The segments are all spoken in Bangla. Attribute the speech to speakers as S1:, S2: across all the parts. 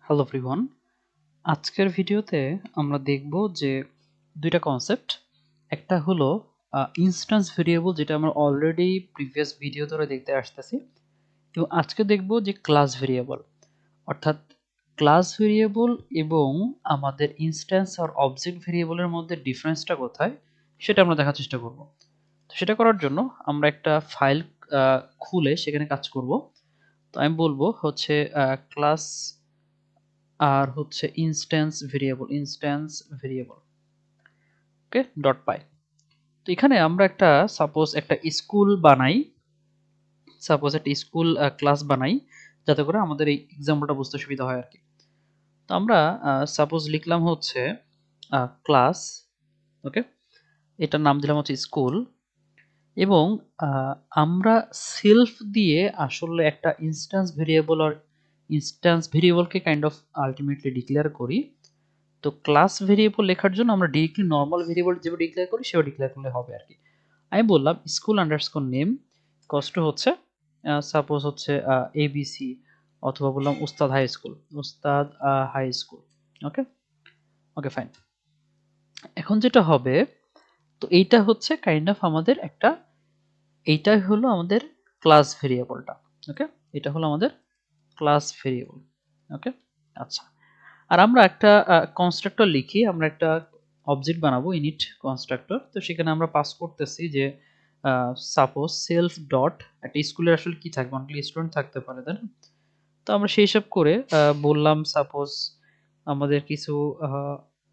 S1: হ্যালো এভরিওয়ান, আজকের ভিডিওতে আমরা দেখব যে দুইটা কনসেপ্ট। একটা হলো ইনস্ট্যান্স ভেরিয়েবল, যেটা আমরা অলরেডি প্রিভিয়াস ভিডিও ধরে দেখতে আসতেছি, এবং আজকে দেখব যে ক্লাস ভেরিয়েবল। অর্থাৎ ক্লাস ভেরিয়েবল এবং আমাদের ইনস্ট্যান্স আর অবজেক্ট ভেরিয়েবলের মধ্যে ডিফারেন্সটা কোথায় সেটা আমরা দেখার চেষ্টা করব। তো সেটা করার জন্য আমরা একটা ফাইল খুলে সেখানে কাজ করব। তো আমি বলবো হচ্ছে ক্লাস আর হচ্ছে ইনস্ট্যান্স ভেরিয়েবল ওকে ডট পাই। তো এখানে আমরা সাপোজ একটা স্কুল ক্লাস বানাই, যাতে করে আমাদের এই এক্সাম্পলটা বুঝতে সুবিধা হয় আর কি। তো আমরা সাপোজ লিখলাম হচ্ছে ক্লাস, ওকে, এটার নাম দিলাম হচ্ছে স্কুল, এবং আমরা সেলফ দিয়ে আসলে একটা ইনস্ট্যান্স ভেরিয়েবলকে কাইন্ড অফ আলটিমেটলি ডিক্লেয়ার করি। তো ক্লাস ভেরিয়েবল লেখার জন্য আমরা ডিরেক্টলি নর্মাল ভেরিয়েবল যেভাবে ডিক্লেয়ার করি সেভাবে ডিক্লেয়ার করলে হবে আর কি। আমি বললাম স্কুল আন্ডারস্কোর নেম কষ্ট হচ্ছে সাপোজ হচ্ছে এবিসি, অথবা বললাম উস্তাদ হাই স্কুল। ওকে, ওকে ফাইন। এখন যেটা হবে, তো এইটা হচ্ছে কাইন্ড অফ আমাদের এইটাই হলো আমাদের ক্লাস ভেরিয়েবলটা। ওকে, এটা হলো আমাদের ক্লাস ভেরিয়েবল। ওকে, আচ্ছা। আর আমরা একটা কনস্ট্রাক্টর লিখি, আমরা একটা অবজেক্ট বানাবো ইনিট কনস্ট্রাক্টর। তো সেখানে আমরা পাস করতেছি যে সাপোজ সেলফ ডট, একটা স্কুলের আসলে কি থাকবে, অনেকগুলো স্টুডেন্ট থাকতে পারে, তাই না? তো আমরা সেই হিসাব করে বললাম সাপোজ আমাদের কিছু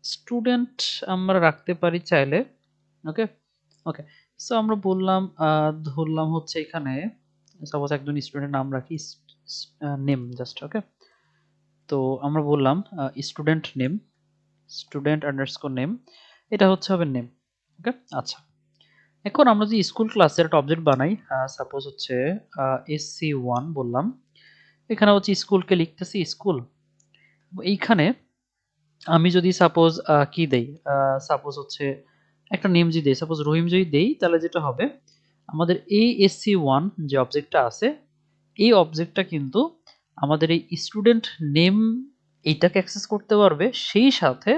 S1: স্টুডেন্ট আমরা রাখতে পারি চাইলে। ওকে, ওকে। সো আমরা বললাম ধরলাম হচ্ছে এখানে সাপোজ একজন স্টুডেন্টের নাম রাখি, নেম জাস্ট। ওকে, তো আমরা বললাম স্টুডেন্ট আন্ডারস্কোর নেম, এটা হচ্ছে হবে নেম। ওকে, আচ্ছা। এখন আমরা যদি স্কুল ক্লাসের একটা অবজেক্ট বানাই, সাপোজ হচ্ছে SC1 বললাম, এখানে হচ্ছে স্কুলকে লিখতেছি স্কুল। এইখানে আমি যদি সাপোজ কি দেই, সাপোজ হচ্ছে একটা নেম যদি দেই, সাপোজ রহিম যদি দেই, তাহলে যেটা হবে আমাদের এই SC1 যে অবজেক্টটা আছে, এই অবজেক্টটা কিন্তু আমাদের এই স্টুডেন্ট নেম এইটাকে অ্যাক্সেস করতে পারবে, সেই সাথে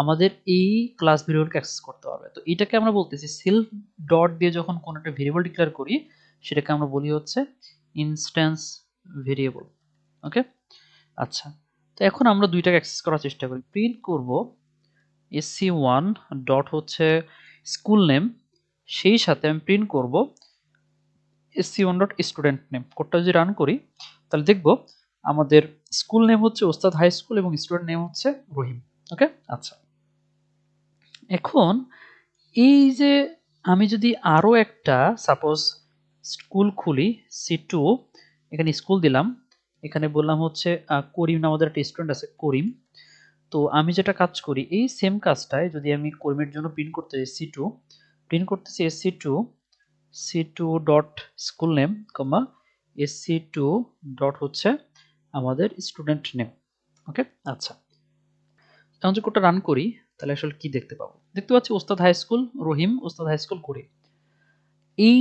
S1: আমাদের এই ক্লাস ভেরিয়েবলকে অ্যাক্সেস করতে পারবে। তো এটাকে আমরা বলতেছি সেলফ ডট দিয়ে যখন কোনো একটা ভেরিয়েবল ডিক্লেয়ার করি, সেটাকে আমরা বলি হচ্ছে ইনস্ট্যান্স ভেরিয়েবল। ওকে, আচ্ছা। তো এখন আমরা দুইটাকে অ্যাক্সেস করার চেষ্টা করি। প্রিন্ট করব SC1 ডট হচ্ছে স্কুল নেম, সেই সাথে আমি প্রিন্ট করব SC1 ডট স্টুডেন্ট নেম। কোডটা যদি রান করি, তাহলে দেখব আমাদের স্কুল নেম হচ্ছে ওস্তাদ হাই স্কুল এবং স্টুডেন্ট নেম হচ্ছে রহিম। ওকে, আচ্ছা। এখন এই যে আমি যদি আরো একটা সাপোজ স্কুল খুলি, C2, এখানে স্কুল দিলাম, এখানে বললাম হচ্ছে করিম নামে আমাদের একটা স্টুডেন্ট আছে করিম। তো আমি যেটা কাজ করি, এই সেম কাজটাই যদি আমি করিমের জন্য প্রিন্ট করতে চাই, C2 প্রিন্ট করতেছি SC2 ডট স্কুল নেম কমা SC2 ডট হচ্ছে আমাদের স্টুডেন্ট নেম। ওকে, আচ্ছা। এখন যদি কোডটা রান করি, তাহলে আসলে কি দেখতে পাবো? দেখতে পাচ্ছি ওস্তাদ হাই স্কুল রহিম, ওস্তাদ হাই স্কুল করিম। এই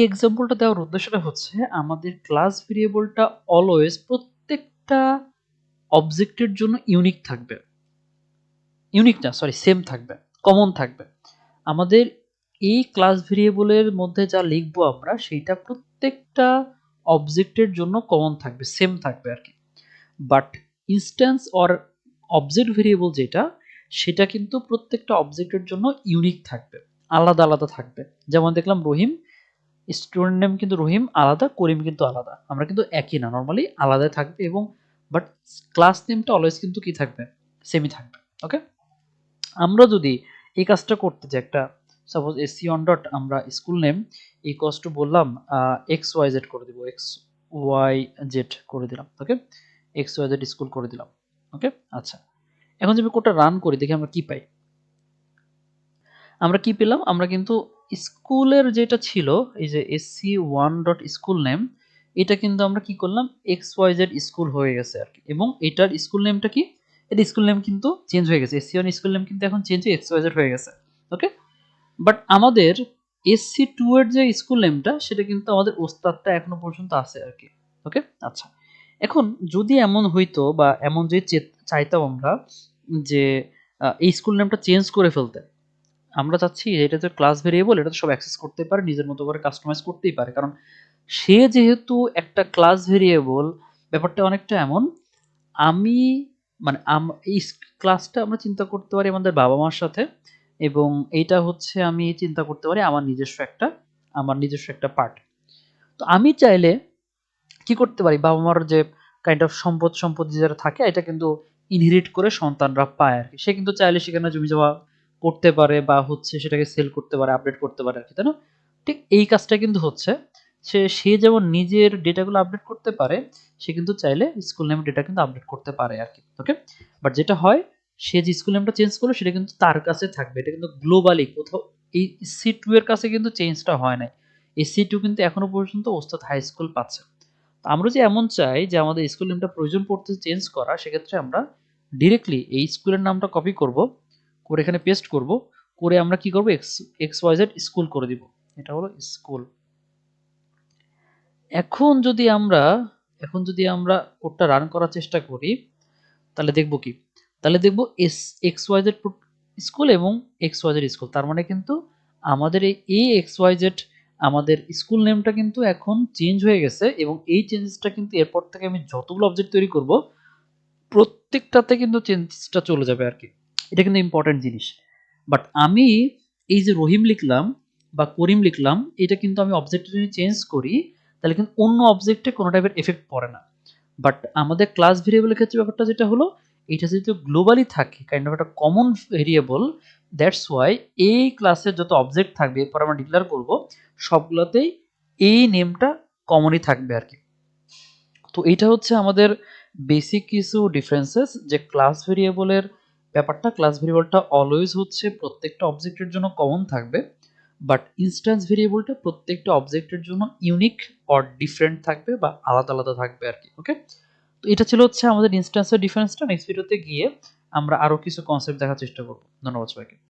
S1: এক্সাম্পলটা দেওয়ার উদ্দেশ্যটা হচ্ছে আমাদের ক্লাস ভেরিয়েবলটা অলওয়েজ প্রত্যেকটা অবজেক্টের জন্য সেম থাকবে, কমন থাকবে। আমাদের এই ক্লাস ভেরিয়েবলের মধ্যে যা লিখবো আমরা, সেইটা প্রত্যেকটা অবজেক্টের জন্য কমন থাকবে, সেম থাকবে আর কি। But instance or object variable যেটা, সেটা কিন্তু প্রত্যেকটা অবজেক্টের জন্য ইউনিক থাকবে, আলাদা আলাদা থাকবে। যেমন দেখলাম রহিম স্টুডেন্ট নেম কিন্তু রহিম আলাদা, করিম কিন্তু আলাদা, আমরা কিন্তু একই না, নর্মালি আলাদা থাকবে। এবং বাট ক্লাস নেমটা অলওয়েজ কিন্তু কি থাকবে, সেমই থাকবে। ওকে, আমরা যদি এই কাজটা করতে চাই, একটা সাপোজ SC1 ডট আমরা স্কুল নেম ইকুয়ালস টু বললাম XYZ করে দিব, XYZ করে দিলাম। ওকে, XYZ স্কুল করে দিলাম। ওকে, আচ্ছা। এখন যদি কোডটা রান করি, দেখি আমরা কি পাই। আমরা কি পেলাম, আমরা কিন্তু স্কুলের যেটা ছিল, এই যে SC1 ডট স্কুল নেম, এটা কিন্তু আমরা কি করলাম, XYZ স্কুল হয়ে গেছে আর কি। এবং এটার স্কুল নেমটা কি, এটা স্কুল নেম কিন্তু চেঞ্জ হয়ে গেছে, SC1 স্কুল নেম কিন্তু এখন চেঞ্জ হয়ে XYZ হয়ে গেছে। ওকে, বাট আমাদের SC2 এর যে স্কুল নেমটা, সেটা কিন্তু আমাদের ওস্তাদটা এখনো পর্যন্ত আছে আর কি। ওকে, আচ্ছা। এখন যদি এমন হইতো বা এমন যদি চাইতাম আমরা যে এই স্কুল নেমটা চেঞ্জ করে ফেলতে, আমরা চাচ্ছি এটা যে ক্লাস ভেরিয়েবল এটা তো সব অ্যাক্সেস করতে পারে, নিজের মতো করে কাস্টমাইজ করতেই পারে, কারণ সে যেহেতু একটা ক্লাস ভেরিয়েবল, ব্যাপারটা অনেকটা এমন আমি মানে এই ক্লাসটা আমরা চিন্তা করতে পারি আমাদের বাবা মার সাথে, এবং এইটা হচ্ছে আমি চিন্তা করতে পারি আমার নিজস্ব একটা পার্ট। তো আমি চাইলে কি করতে পারি, বাবা মার যে কাইন্ড অফ সম্পত্তি যারা থাকে এটা কিন্তু ইনহেরিট করে সন্তানরা পায় আর কি। সে কিন্তু চাইলে সেখানে জমি জমা করতে পারে বা হচ্ছে সেটাকে সেল করতে পারে, আপডেট করতে পারে আর কি, তাই না? ঠিক এই কাজটা কিন্তু হচ্ছে সে যেমন নিজের ডেটাগুলো আপডেট করতে পারে, সে কিন্তু চাইলে স্কুল নেম ডেটা কিন্তু আপডেট করতে পারে আর কি। ওকে, বাট যেটা হয়, সে যে স্কুল নেমটা চেঞ্জ করলো সেটা কিন্তু তার কাছে থাকবে, এটা কিন্তু গ্লোবালি কোথাও এই সি2 এর কাছে কিন্তু চেঞ্জটা হয় নাই। এই সি2 কিন্তু এখনো পর্যন্ত ওস্তাদ হাই স্কুল পাচ্ছে। আমরা যে এমন চাই যে আমাদের স্কুল নেমটা প্রয়োজন পড়তে চেঞ্জ করা, সেক্ষেত্রে আমরা ডিরেক্টলি এই স্কুলের নামটা কপি করব, করে এখানে পেস্ট করব, করে আমরা কি করব, এক্স ওয়াই জেড স্কুল করে দিব। এটা হলো স্কুল। এখন যদি আমরা কোডটা রান করার চেষ্টা করি, তাহলে দেখব কি, তাহলে দেখব এক্স ওয়াই জেড স্কুল এবং এক্স ওয়াই জেড স্কুল, তার মানে কিন্তু আমাদের এই এক্স ওয়াই জেড আমাদের স্কুল নেমটা কিন্তু এখন চেঞ্জ হয়ে গেছে, এবং এই চেঞ্জেসটা কিন্তু এরপর থেকে আমি যতগুলো অবজেক্ট তৈরি করব প্রত্যেকটাতে কিন্তু চেঞ্জেসটা চলে যাবে আর কি। এটা কিন্তু ইম্পর্টেন্ট জিনিস। বাট আমি এই যে রহিম লিখলাম বা করিম লিখলাম, এটা কিন্তু আমি অবজেক্টটা যদি চেঞ্জ করি, তাহলে কিন্তু অন্য অবজেক্টে কোনো টাইপের এফেক্ট পড়ে না। বাট আমাদের ক্লাস ভেরিয়েবলের ক্ষেত্রে ব্যাপারটা যেটা হলো, এটা যেহেতু গ্লোবালি থাকে, কাইন্ড অফ একটা কমন ভেরিয়েবল, দ্যাটস ওয়াই এই ক্লাসের যত অবজেক্ট থাকবে এরপর আমরা ডিক্লেয়ার করব, সবগুলোতেই এই নেমটা কমনই থাকবে আর কি। তো এইটা হচ্ছে আমাদের বেসিক কিছু ডিফারেন্সেস, যে ক্লাস ভেরিয়েবলটা অলওয়েজ হচ্ছে প্রত্যেকটা অবজেক্টের জন্য কমন থাকবে, বাট ইনস্ট্যান্স ভেরিয়েবলটা প্রত্যেকটা অবজেক্টের জন্য ইউনিক অর ডিফারেন্ট থাকবে বা আলাদা আলাদা থাকবে আর কি। ওকে, তো এটা ছিল হচ্ছে আমাদের ইনস্ট্যান্সের ডিফারেন্সটা। নেক্সট ভিডিওতে গিয়ে আমরা আরো কিছু কনসেপ্ট দেখার চেষ্টা করব। ধন্যবাদ সবাইকে।